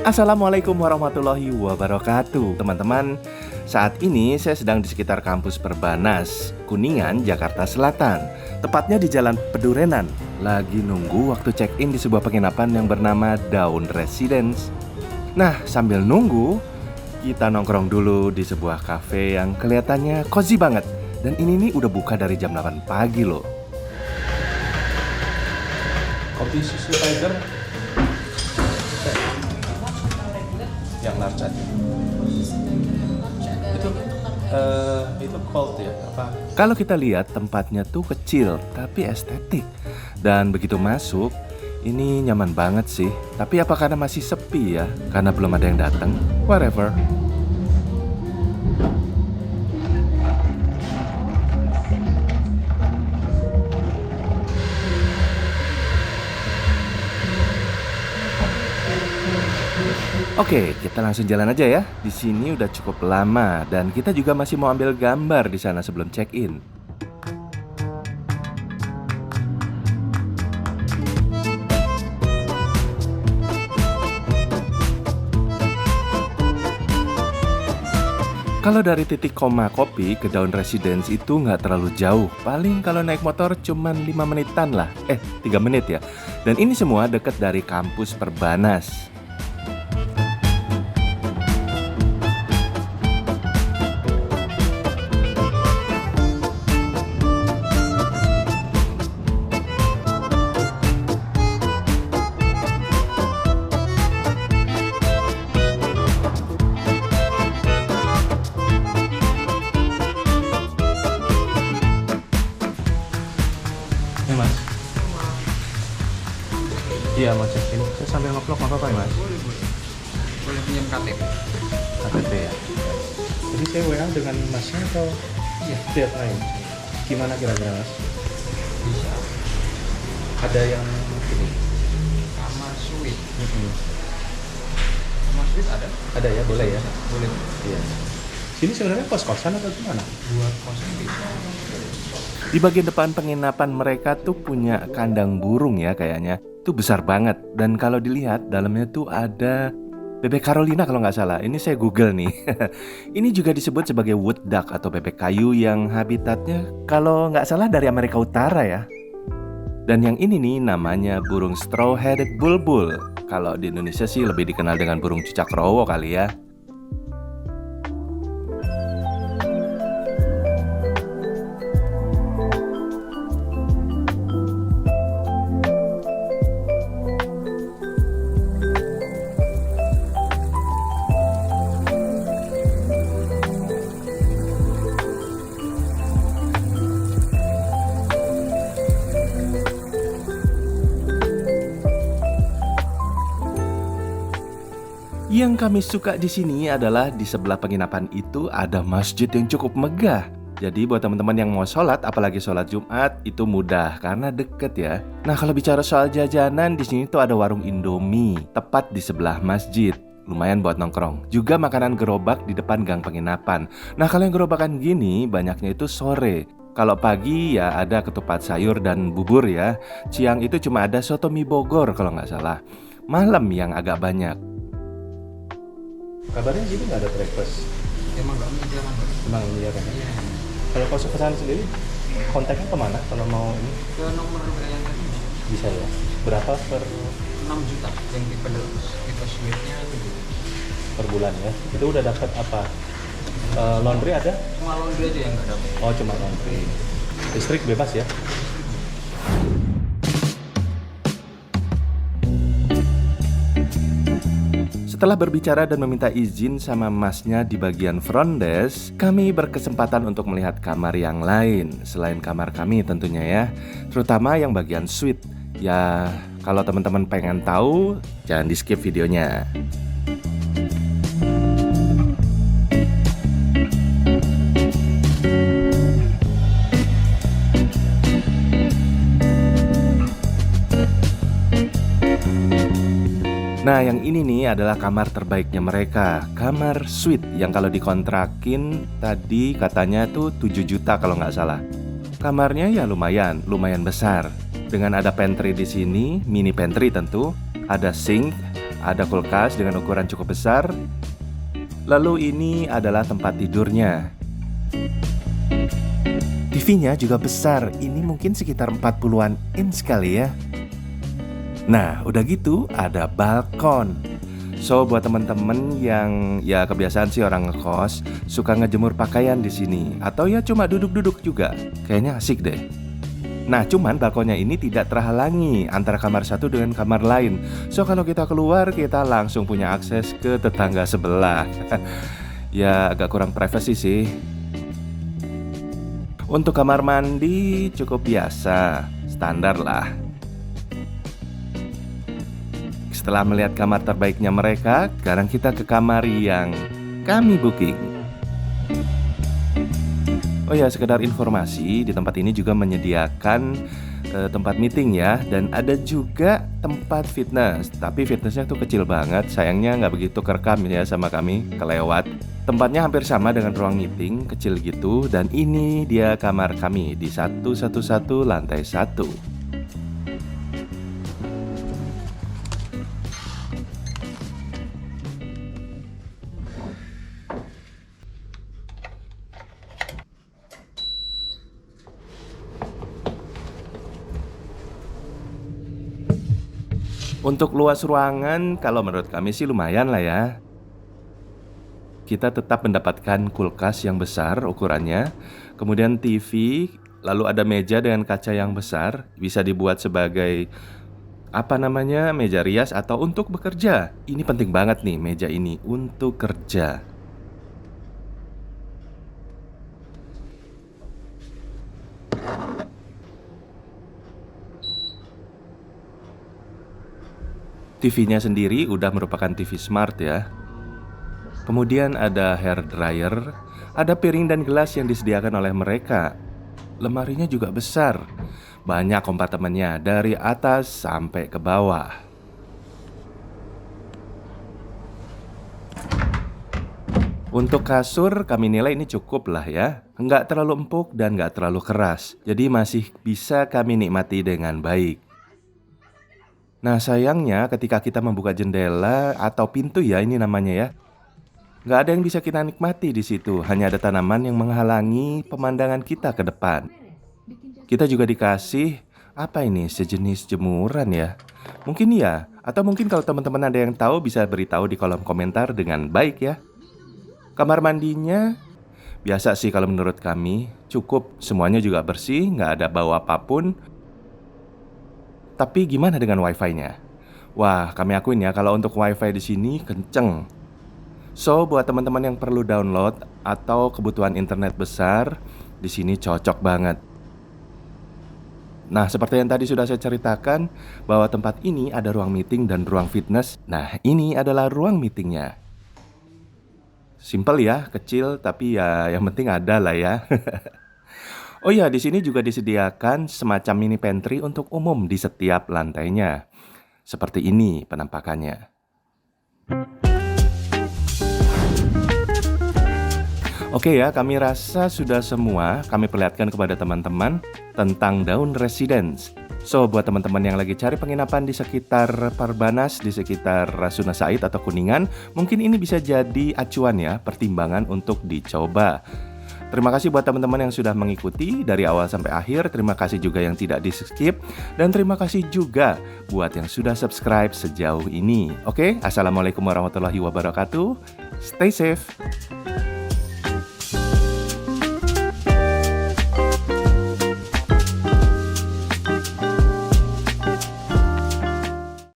Assalamualaikum warahmatullahi wabarakatuh. Teman-teman, saat ini saya sedang di sekitar kampus Perbanas, Kuningan, Jakarta Selatan. Tepatnya di Jalan Pedurenan. Lagi nunggu waktu check-in di sebuah penginapan yang bernama Daun Residence. Nah, sambil nunggu, kita nongkrong dulu di sebuah cafe yang kelihatannya cozy banget. Dan ini nih udah buka dari jam 8 pagi loh. Kopi susu Tiger yang large aja. Itu cold ya? Apa? Kalau kita lihat tempatnya tuh kecil tapi estetik. Dan begitu masuk, ini nyaman banget sih. Tapi apa karena masih sepi ya? Karena belum ada yang datang? Whatever. Oke, kita langsung jalan aja ya. Di sini udah cukup lama dan kita juga masih mau ambil gambar di sana sebelum check-in. Kalau dari titik koma kopi ke Daun Residence itu nggak terlalu jauh. Paling kalau naik motor cuman 5 menitan lah. 3 menit ya. Dan ini semua deket dari kampus Perbanas. Mas, iya mau check in. Saya sambil nge-vlog nggak apa-apa ya mas? Boleh pinjam KTP? KTP ya. Jadi saya WA dengan masnya atau Iya. tiap lain? Gimana kira-kira mas? Bisa. Ada yang ini? Kamar suite. Kamar suite ada? Ada ya, boleh ya? Boleh. Iya. Sini sebenarnya kos-kosan atau gimana? Buat kosan bisa. Di bagian depan penginapan mereka tuh punya kandang burung ya kayaknya. Tuh besar banget. Dan kalau dilihat dalamnya tuh ada bebek Carolina kalau nggak salah. Ini saya Google nih. Ini juga disebut sebagai wood duck atau bebek kayu yang habitatnya kalau nggak salah dari Amerika Utara ya. Dan yang ini nih namanya burung straw-headed bulbul. Kalau di Indonesia sih lebih dikenal dengan burung cucak rowo kali ya. Yang kami suka di sini adalah di sebelah penginapan itu ada masjid yang cukup megah. Jadi buat teman-teman yang mau sholat, apalagi sholat Jumat, itu mudah karena deket ya. Nah kalau bicara soal jajanan, di sini tuh ada warung Indomie, tepat di sebelah masjid. Lumayan buat nongkrong. Juga makanan gerobak di depan gang penginapan. Nah kalau yang gerobakan gini, banyaknya itu sore. Kalau pagi ya ada ketupat sayur dan bubur ya. Siang itu cuma ada soto mie Bogor kalau nggak salah. Malam yang agak banyak. Kabarnya sini nggak ada breakfast. Emang nggak menyediakan? Emang iya kan? Iya. Kalau kau kesana sendiri, kontaknya kemana kalau mau ini? Ke nomor yang tadi Bisa ya? Berapa 6 juta yang tipe suite-nya 7. per bulan ya? Itu udah dapat apa? Laundry ada? Cuma laundry aja yang nggak dapat. Oh cuma laundry. Listrik bebas ya? Setelah berbicara dan meminta izin sama masnya di bagian front desk, kami berkesempatan untuk melihat kamar yang lain selain kamar kami tentunya ya, terutama yang bagian suite. Ya, kalau teman-teman pengen tahu, jangan di skip videonya. Nah, yang ini nih adalah kamar terbaiknya mereka, kamar suite yang kalau dikontrakin tadi katanya tuh 7 juta kalau nggak salah. Kamarnya ya lumayan besar. Dengan ada pantry di sini, mini pantry tentu, ada sink, Ada kulkas dengan ukuran cukup besar. Lalu ini adalah tempat tidurnya. TV-nya juga besar, ini mungkin sekitar 40-an inch kali ya. Nah, udah gitu ada balkon. So, buat temen-temen yang ya kebiasaan sih orang ngekos suka ngejemur pakaian di sini atau ya cuma duduk-duduk juga. Kayaknya asik deh. Nah, cuman balkonnya ini tidak terhalangi antara kamar satu dengan kamar lain. So, kalau kita keluar, kita langsung punya akses ke tetangga sebelah. Ya, agak kurang privasi sih. Untuk kamar mandi cukup biasa, standar lah. Setelah melihat kamar terbaiknya mereka, sekarang kita ke kamar yang kami booking. Oh ya, sekedar informasi, di tempat ini juga menyediakan tempat meeting ya. Dan ada juga tempat fitness. Tapi fitnessnya tuh kecil banget. Sayangnya nggak begitu kerekam ya sama kami, kelewat. Tempatnya hampir sama dengan ruang meeting, kecil gitu. Dan ini dia kamar kami di 111 lantai 1. Untuk luas ruangan, kalau menurut kami sih lumayan lah ya. Kita tetap mendapatkan kulkas yang besar ukurannya, kemudian TV, lalu ada meja dengan kaca yang besar, bisa dibuat sebagai meja rias atau untuk bekerja. Ini penting banget nih meja ini untuk kerja. TV-nya sendiri udah merupakan TV smart ya. Kemudian ada hair dryer, ada piring dan gelas yang disediakan oleh mereka. Lemarinya juga besar, banyak kompartemennya dari atas sampai ke bawah. Untuk kasur kami nilai ini cukup lah ya. Nggak terlalu empuk dan nggak terlalu keras, jadi masih bisa kami nikmati dengan baik. Nah, sayangnya ketika kita membuka jendela atau pintu ya, ini namanya ya, nggak ada yang bisa kita nikmati di situ. Hanya ada tanaman yang menghalangi pemandangan kita ke depan. Kita juga dikasih sejenis jemuran ya. Mungkin ya, atau mungkin kalau teman-teman ada yang tahu bisa beritahu di kolom komentar dengan baik ya. Kamar mandinya biasa sih kalau menurut kami, cukup, semuanya juga bersih, nggak ada bau apapun. Tapi gimana dengan wifi-nya? Wah, kami akuin ya kalau untuk wifi di sini kenceng. So, buat teman-teman yang perlu download atau kebutuhan internet besar, di sini cocok banget. Nah, seperti yang tadi sudah saya ceritakan, bahwa tempat ini ada ruang meeting dan ruang fitness. Nah, ini adalah ruang meetingnya. Simple ya, kecil, tapi ya yang penting ada lah ya. Oh iya, di sini juga disediakan semacam mini pantry untuk umum di setiap lantainya. Seperti ini penampakannya. Oke ya, kami rasa sudah semua kami perlihatkan kepada teman-teman tentang Daun Residence. So, buat teman-teman yang lagi cari penginapan di sekitar Parbanas, di sekitar Rasuna Said atau Kuningan, mungkin ini bisa jadi acuan ya, pertimbangan untuk dicoba. Terima kasih buat teman-teman yang sudah mengikuti dari awal sampai akhir. Terima kasih juga yang tidak di-skip. Dan terima kasih juga buat yang sudah subscribe sejauh ini. Oke, assalamualaikum warahmatullahi wabarakatuh. Stay safe.